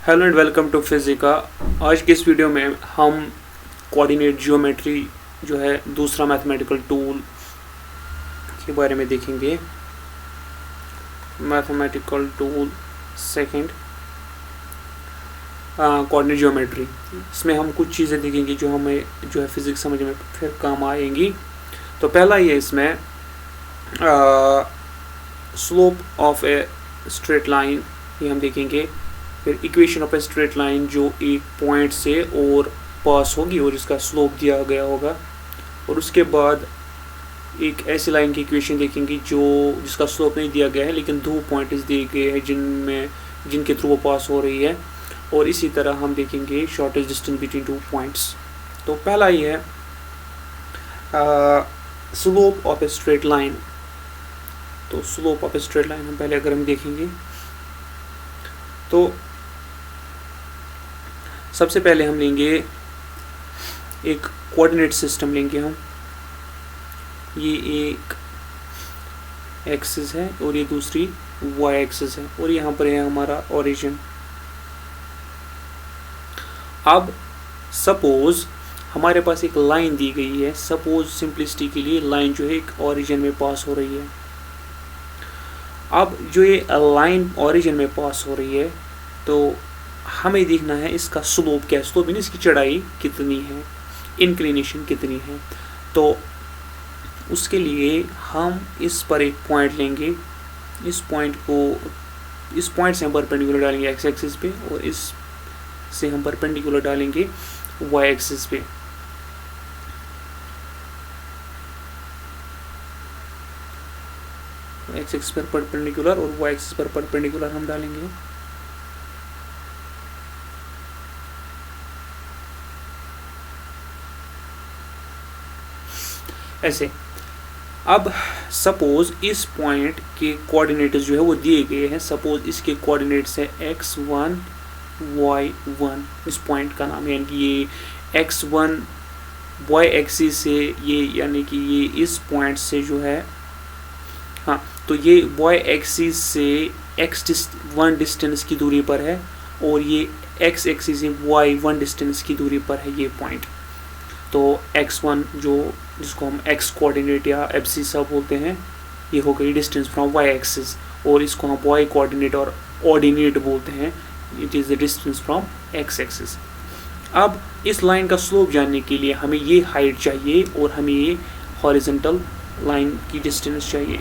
Hello and welcome to Physica. आज की इस वीडियो में हम कोऑर्डिनेट जियोमेट्री जो है दूसरा मैथमेटिकल टूल के बारे में देखेंगे। Mathematical tool second coordinate geometry. इसमें हम कुछ चीज़ें देखेंगे जो हमें जो है फिजिक्स समझ में फिर काम आएंगी। तो पहला ये इसमें slope of a straight line, ये हम देखेंगे। फिर equation of a straight line जो एक पॉइंट से और पास होगी और इसका स्लोप दिया गया होगा। और उसके बाद एक ऐसी लाइन की इक्वेशन देखेंगे जिसका स्लोप नहीं दिया गया है लेकिन 2 पॉइंट्स दिए गए हैं जिनके थ्रू वो पास हो रही है। और इसी तरह हम देखेंगे शॉर्टेस्ट डिस्टेंस बिटवीन 2 पॉइंट्स। तो पहला ये है slope of a straight line. तो slope of a straight line हम पहले अगर हम देखेंगे तो सबसे पहले हम लेंगे एक कोऑर्डिनेट सिस्टम लेंगे हम। ये एक एक्सिस है और ये दूसरी वाई एक्सिस है और यहाँ पर है हमारा ओरिजिन। अब सपोज हमारे पास एक लाइन दी गई है। सपोज सिंपलिसिटी के लिए लाइन जो है एक ओरिजिन में पास हो रही है। अब जो ये लाइन ओरिजिन में पास हो रही है तो हमें देखना है इसका स्लोप क्या है। स्लोप मीन इसकी चढ़ाई कितनी है, इंक्लिनेशन कितनी है। तो उसके लिए हम इस पर एक पॉइंट लेंगे। इस पॉइंट से हम परपेंडिकुलर डालेंगे एक्स एक्सिस पे और इस से हम परपेंडिकुलर डालेंगे वाई एक्सिस पे। एक्स एक्सिस पर परपेंडिकुलर और वाई एक्सिस पर परपेंडिकुलर हम डालेंगे। ऐसे अब सपोज इस पॉइंट के कोऑर्डिनेट्स जो है वो दिए गए हैं। सपोज इसके कोऑर्डिनेट्स है x1 y1। इस पॉइंट का नाम है, यानी कि ये x1 y एक्सिस से ये, यानी कि ये इस पॉइंट से जो है, हाँ, तो ये y एक्सिस से x1 डिस्टेंस की दूरी पर है और ये x एक्सिस से y1 डिस्टेंस की दूरी पर है ये पॉइंट। तो x1 जिसको हम x कोऑर्डिनेट या एब्सिसा बोलते हैं, ये हो गई डिस्टेंस फ्रॉम y एक्सिस। और इसको हम y कोऑर्डिनेट और ऑर्डिनेट बोलते हैं, it is the distance from x axis. अब इस लाइन का स्लोप जानने के लिए हमें ये हाइट चाहिए और हमें ये हॉरिजॉन्टल लाइन की डिस्टेंस चाहिए।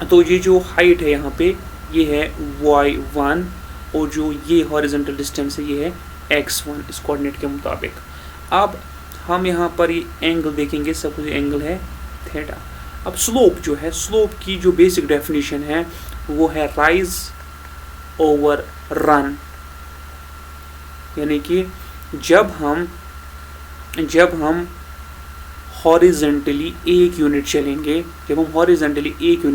तो ये जो हाइट है यहाँ पे ये है y1 और जो ये हॉरिजॉन्टल डिस्टेंस है ये है x1 इस कोऑर्डिनेट के मुताबिक। अब हम यहाँ पर ये एंगल देखेंगे। सपोज एंगल है थीटा। अब स्लोप जो है, स्लोप की जो बेसिक डेफिनेशन है वो है राइज ओवर रन। यानी कि जब हम हॉरिजॉन्टली एक यूनिट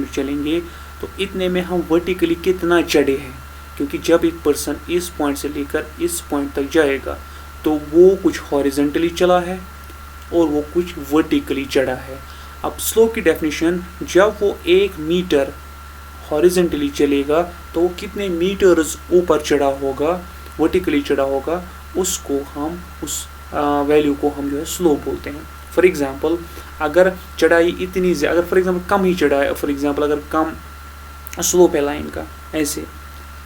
चलेंगे तो इतने में हम वर्टिकली कितना चढ़े हैं। क्योंकि जब एक पर्सन इस पॉइंट से लेकर इस पॉइंट तक जाएगा तो वो कुछ हॉरिजॉन्टली चला है और वो कुछ वर्टिकली चढ़ा है। अब स्लोप की डेफिनेशन, जब वो 1 मीटर हॉरिजॉन्टली चलेगा तो वो कितने मीटर्स ऊपर चढ़ा होगा, वर्टिकली चढ़ा होगा, उसको हम उस वैल्यू को हम जो है स्लोप बोलते हैं। फॉर एग्जांपल अगर चढ़ाई इतनी अगर फॉर एग्जांपल कम ही चढ़ा है, फॉर एग्जांपल अगर कम स्लोप है लाइन का, ऐसे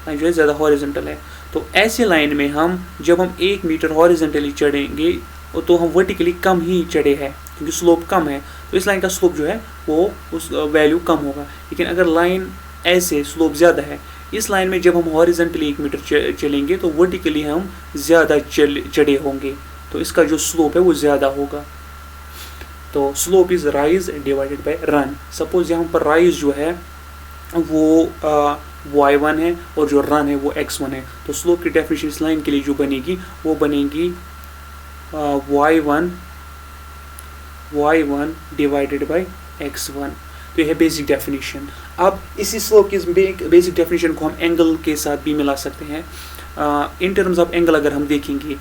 लाइन जो है ज़्यादा हॉरिजॉन्टल है, तो ऐसे लाइन में जब हम 1 मीटर हॉरिजॉन्टली चढ़ेंगे तो हम वर्टिकली कम ही चढ़े हैं क्योंकि स्लोप कम है। तो इस लाइन का स्लोप जो है वो उस वैल्यू कम होगा। लेकिन अगर लाइन ऐसे स्लोप ज़्यादा है, इस लाइन में जब हम हॉरिजॉन्टली 1 मीटर चलेंगे तो वर्टिकली हम ज़्यादा चढ़े होंगे, तो इसका जो स्लोप है वो ज़्यादा होगा। तो slope is rise divided by run. Suppose यहाँ पर राइज जो है वो y1 है और जो रन है वो x1 है। तो स्लोप की डेफिनेशन इस लाइन के लिए जो बनेगी वो बनेगी y1 डिवाइडेड बाय x1। तो यह है बेसिक डेफिनेशन। अब इसी स्लोप की बेसिक डेफिनेशन को हम एंगल के साथ भी मिला सकते हैं। इन टर्म्स ऑफ एंगल अगर हम देखेंगे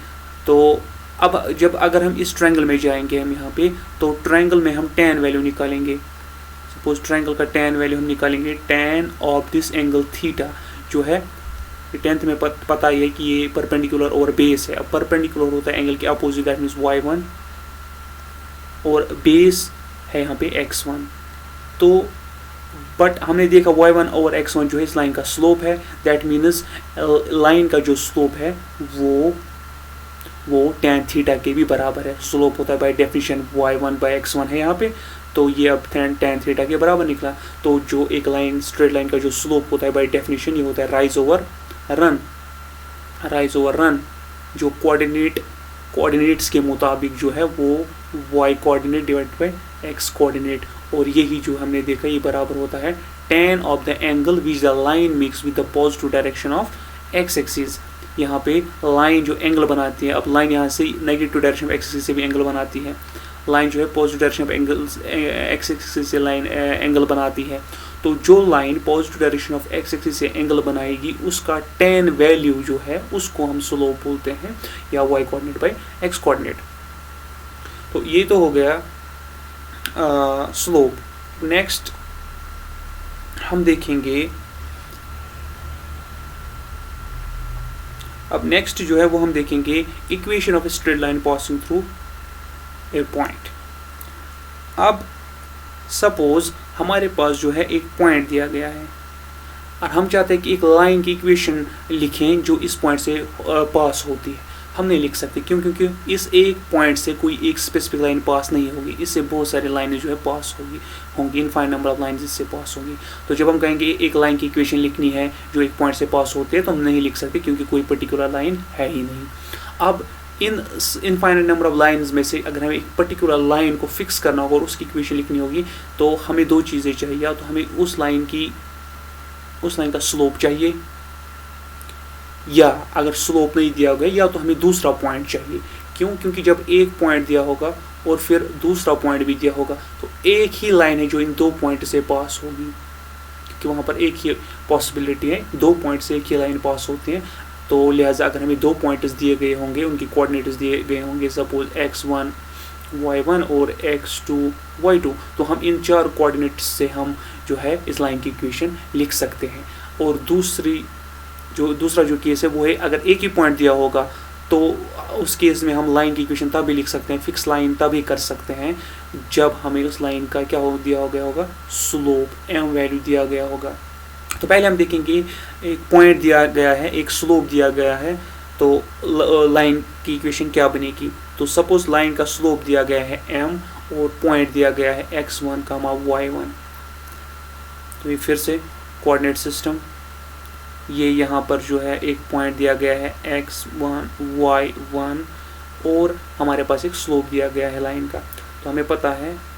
तो अब अगर हम इस ट्रायंगल में जाएंगे, हम यहाँ पे, तो ट्रायंगल में हम tan वैल्यू निकालेंगे। सपोज ट्रायंगल का tan वैल्यू हम निकालेंगे, tan of this angle theta जो है 10th में पता ही है कि ये परपेंडिकुलर और बेस है। अब परपेंडिकुलर होता है एंगल के अपोजिट, दैट मीन्स y1, और बेस है यहाँ पे x1। तो बट हमने देखा y1 और x1 जो है इस लाइन का स्लोप है, दैट मीन्स लाइन का जो स्लोप है वो tan थीटा के भी बराबर है। स्लोप होता है बाय डेफिनेशन y1/x1 है यहाँ पे, तो ये अब tan थीटा के बराबर निकला। तो जो एक लाइन स्ट्रेट लाइन का जो स्लोप होता है बाय डेफिनेशन ये होता है राइज ओवर रन, जो कोऑर्डिनेट्स के मुताबिक जो है वो y coordinate divide by x coordinate, और यही जो हमने देखा ये बराबर होता है tan of the angle which the line makes with the positive direction of x axis. यहाँ पे लाइन जो एंगल बनाती है, अब लाइन यहाँ से negative direction of x axis से भी एंगल बनाती है, लाइन जो है positive direction of x axis से लाइन एंगल बनाती है। तो जो line positive direction of x axis से एंगल बनाएगी उसका tan वैल्यू जो है उसको हम स्लोप बोलते हैं, या y coordinate by x coordinate. तो ये तो हो गया स्लोप। नेक्स्ट हम देखेंगे, अब नेक्स्ट जो है वो हम देखेंगे equation of straight line passing through a point. अब सपोज हमारे पास जो है एक पॉइंट दिया गया है और हम चाहते हैं कि एक लाइन की इक्वेशन लिखें जो इस पॉइंट से पास होती है। हम नहीं लिख सकते, क्यों? क्योंकि इस एक पॉइंट से कोई एक स्पेसिफिक लाइन पास नहीं होगी, इससे बहुत सारी लाइनें जो है पास होंगी इनफाइनाइट नंबर ऑफ लाइन्स इससे पास होंगी। तो जब हम कहेंगे एक लाइन की इक्वेशन लिखनी है जो एक पॉइंट से पास होती है तो हम नहीं लिख सकते, क्योंकि कोई पर्टिकुलर लाइन है ही नहीं। अब इन इनफाइनाइट नंबर ऑफ लाइन्स में से अगर हमें एक पर्टिकुलर लाइन को फिक्स करना होगा और उसकी इक्वेशन लिखनी होगी तो हमें दो चीज़ें चाहिए, या तो हमें उस लाइन का स्लोप चाहिए, या अगर स्लोप नहीं दिया गया या तो हमें दूसरा पॉइंट चाहिए। क्यों? क्योंकि जब एक पॉइंट दिया होगा और फिर दूसरा पॉइंट भी दिया होगा तो एक ही लाइन है जो इन दो पॉइंट से पास होगी, क्योंकि वहाँ पर एक ही पॉसिबिलिटी है, दो पॉइंट से एक ही लाइन पास होती है। तो लिहाजा अगर हमें दो पॉइंट्स दिए गए होंगे, उनकी कोऑर्डिनेट्स दिए गए होंगे, सपोज x1 y1 और x2 y2, तो हम इन चार कोऑर्डिनेट्स से हम जो है इस लाइन की इक्वेशन लिख सकते हैं। और दूसरा जो केस है वो है अगर एक ही पॉइंट दिया होगा तो उस केस में हम लाइन की इक्वेशन तब भी लिख सकते हैं, फिक्स लाइन तभी कर सकते हैं जब हमें उस लाइन का क्या दिया गया होगा, स्लोप m वैल्यू दिया गया होगा। तो पहले हम देखेंगे एक पॉइंट दिया गया है, एक स्लोप दिया गया है, तो लाइन की इक्वेशन क्या बनेगी। तो सपोज लाइन का स्लोप दिया गया है m और पॉइंट दिया गया है x1, y1। तो ये फिर से कोऑर्डिनेट सिस्टम, ये यहाँ पर जो है एक पॉइंट दिया गया है x1 y1 और हमारे पास एक स्लोप दिया गया है लाइन का। तो हमें पता है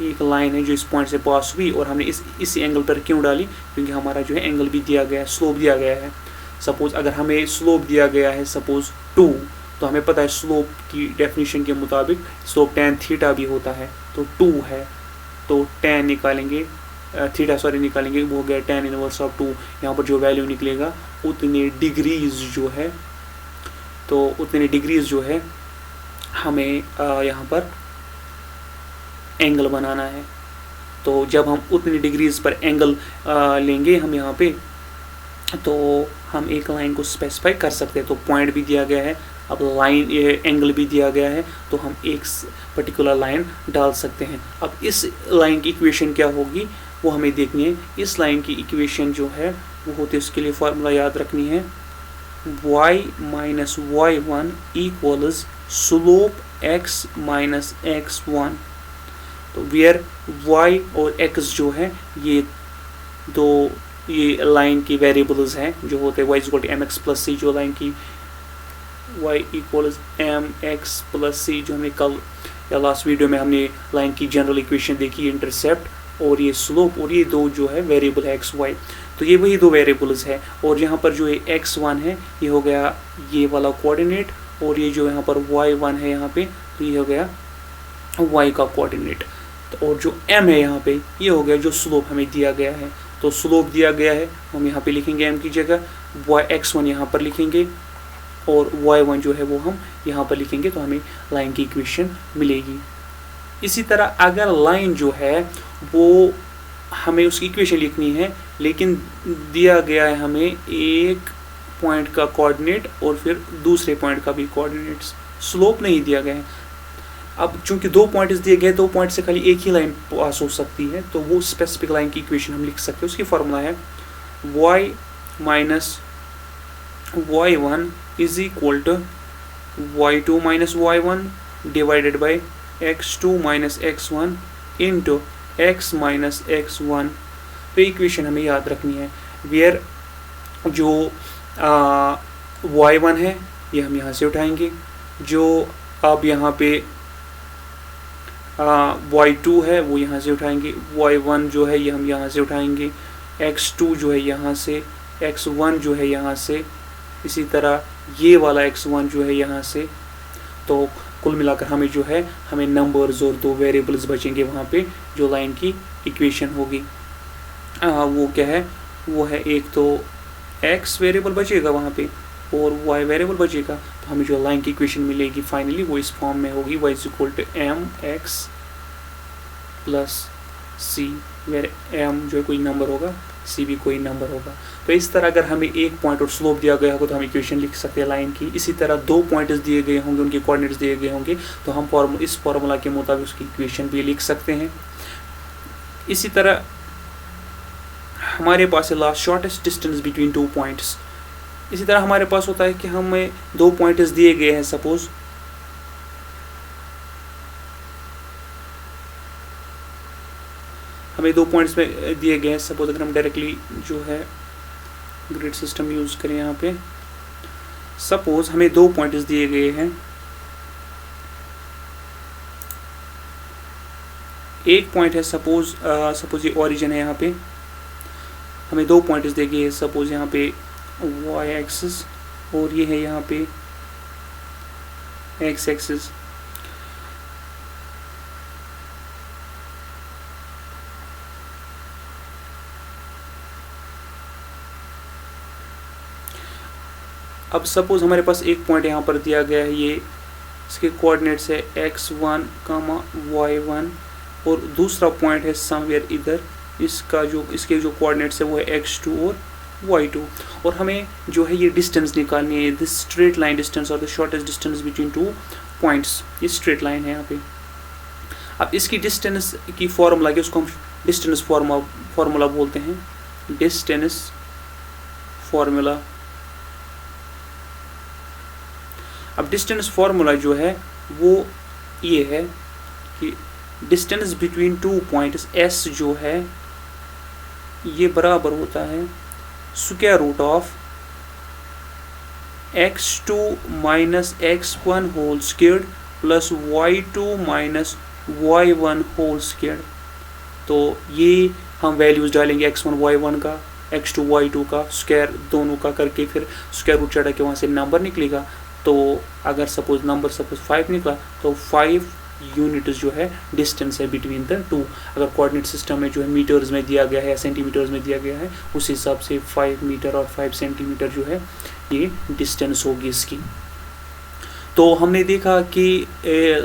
एक लाइन है जो इस पॉइंट से पास हुई और हमने इस एंगल पर क्यों डाली, क्योंकि हमारा जो है एंगल भी दिया गया है, स्लोप दिया गया है। सपोज अगर हमें स्लोप दिया गया है सपोज 2, तो हमें पता है स्लोप की डेफिनेशन के मुताबिक स्लोप tan थीटा भी होता है, तो 2 है, तो tan निकालेंगे, थीटा निकालेंगे, वो हो गया tan इनवर्स ऑफ 2। यहाँ पर जो वैल्यू निकलेगा उतने डिग्रीज जो है हमें यहाँ पर एंगल बनाना है। तो जब हम उतनी डिग्रीज पर एंगल लेंगे हम यहाँ पे, तो हम एक लाइन को स्पेसिफाई कर सकते हैं। तो पॉइंट भी दिया गया है, अब लाइन एंगल भी दिया गया है, तो हम एक पर्टिकुलर लाइन डाल सकते हैं। अब इस लाइन की इक्वेशन क्या होगी वो हमें देखनी है। इस लाइन की इक्वेशन जो है वो होती है, उसके लिए फार्मूला याद रखनी है, y minus y1 equals slope x minus x1। तो वेयर y और x जो है ये लाइन की वेरिएबल्स हैं जो होते हैं y equal to mx plus c, जो लाइन की y equals mx plus c, जो हमें कल या लास्ट वीडियो में हमने लाइन की जनरल इक्वेशन देखी, इंटरसेप्ट और ये स्लोप, और ये दो जो है वेरिएबल है x y। तो ये वही दो वेरिएबल्स है, और यहाँ पर जो है x1 है ये हो गया ये वाला कोऑर्डिनेट, और ये जो यहाँ पर y1 है यहाँ पे तो ये हो गया y का कोऑर्डिनेट। तो और जो m है यहाँ पे ये हो गया जो स्लोप हमें दिया गया है। तो स्लोप दिया गया है, हम यहाँ पे लिखेंगे m की जगह, x1 यहाँ पर लिखेंगे और y1 जो है वो हम यहाँ पर लिखेंगे, तो हमें लाइन की इक्वेशन मिलेगी। इसी तरह अगर लाइन जो है वो हमें उसकी इक्वेशन लिखनी है, लेकिन दिया गया है हमें एक पॉइंट का कोऑर्डिनेट और फिर दूसरे पॉइंट का भी कोऑर्डिनेट्स, स्लोप नहीं दिया गया है। अब चूंकि 2 पॉइंट्स दिए गए, 2 पॉइंट से खाली एक ही लाइन पास हो सकती है, तो वो स्पेसिफिक लाइन की इक्वेशन हम लिख सकते हैं। उसकी फॉर्मूला है y minus y1 is equal to y2 minus y1 divided by x2 minus x1 into x minus x1। तो इक्वेशन हमें याद रखनी है, वेयर जो y1 है ये हम यहाँ से उठाएंगे, जो अब यहाँ पे y2 है वो यहाँ से उठाएंगे, y1 जो है ये हम यहाँ से उठाएंगे, x2 जो है यहाँ से, x1 जो है यहाँ से, इसी तरह ये वाला x1 जो है यहाँ से। तो कुल मिलाकर हमें जो है हमें नंबर्स और 2 वेरिएबल्स बचेंगे वहाँ पे, जो लाइन की इक्वेशन होगी। वो क्या है, वो है एक तो x वेरिएबल बचेगा वहाँ पे और y वेरिएबल बचेगा। तो हमें जो लाइन की इक्वेशन मिलेगी फाइनली वो इस फॉर्म में होगी, y is equal to mx plus c, where m जो है कोई नंबर होगा, c भी कोई नंबर होगा। तो इस तरह अगर हमें एक पॉइंट और स्लोप दिया गया होगा तो हम इक्वेशन लिख सकते हैं लाइन की। इसी तरह 2 पॉइंट्स दिए गए होंगे, उनके कोऑर्डिनेट्स दिए गए होंगे, तो हम इस फॉर्मूला के मुताबिक उसकी इक्वेशन भी लिख सकते हैं। इसी तरह हमारे पास है last shortest distance between 2 points. इसी तरह हमारे पास होता है कि हमें 2 पॉइंट्स दिए गए हैं, सपोज हमें 2 पॉइंट्स में दिए गए हैं, सपोज अगर हम डायरेक्टली जो है ग्रिड सिस्टम यूज करें, यहाँ पे सपोज हमें 2 पॉइंट्स दिए गए हैं, एक पॉइंट है सपोज ये ओरिजिन है, यहाँ पे हमें 2 पॉइंट्स दिए गए हैं, सपोज यहाँ पे y एक्सिस और ये है यहाँ पे x एक्सिस। अब सपोज हमारे पास एक पॉइंट यहाँ पर दिया गया है, ये इसके कोऑर्डिनेट्स है x1, y1 और दूसरा पॉइंट है समवेयर इधर, इसके जो कोऑर्डिनेट्स है वो है x2 और y2। और हमें जो है ये डिस्टेंस निकालनी है, दिस स्ट्रेट लाइन डिस्टेंस और the shortest distance between 2 points, ये स्ट्रेट लाइन है यहाँ पे। अब इसकी डिस्टेंस की फॉर्मूला की, उसको हम डिस्टेंस फॉर्मूला बोलते हैं, डिस्टेंस फॉर्मूला। अब डिस्टेंस फॉर्मूला जो है वो ये है कि डिस्टेंस बिटवीन 2 पॉइंट्स s जो है ये बराबर होता है square root of x2 minus x1 whole square plus y2 minus y1 whole square. तो ये हम वैल्यूज डालेंगे x1 y1 का, x2 y2 का, स्क्वायर दोनों का करके फिर स्क्वायर रूट चढ़ा के वहाँ से नंबर निकलेगा। तो अगर सपोज नंबर 5 निकला तो 5 यूनिट्स जो है डिस्टेंस है बिटवीन द 2। अगर कोऑर्डिनेट सिस्टम में जो है मीटर्स में दिया गया है या सेंटीमीटर्स में दिया गया है, उस हिसाब से 5 मीटर और 5 सेंटीमीटर जो है ये डिस्टेंस होगी इसकी। तो हमने देखा कि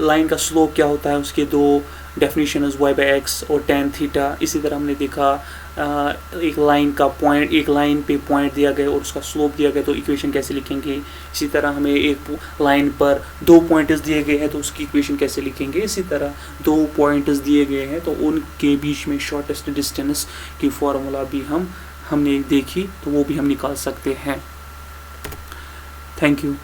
लाइन का स्लोप क्या होता है, उसके 2 डेफिनेशन y/x और tan थीटा। इसी तरह हमने देखा एक लाइन का पॉइंट, एक लाइन पे पॉइंट दिया गया और उसका स्लोप दिया गया तो इक्वेशन कैसे लिखेंगे। इसी तरह हमें एक लाइन पर 2 पॉइंट्स दिए गए हैं तो उसकी इक्वेशन कैसे लिखेंगे। इसी तरह 2 पॉइंट्स दिए गए हैं तो उनके बीच में शॉर्टेस्ट डिस्टेंस की फॉर्मूला भी हमने देखी, तो वो भी हम निकाल सकते हैं। Thank you.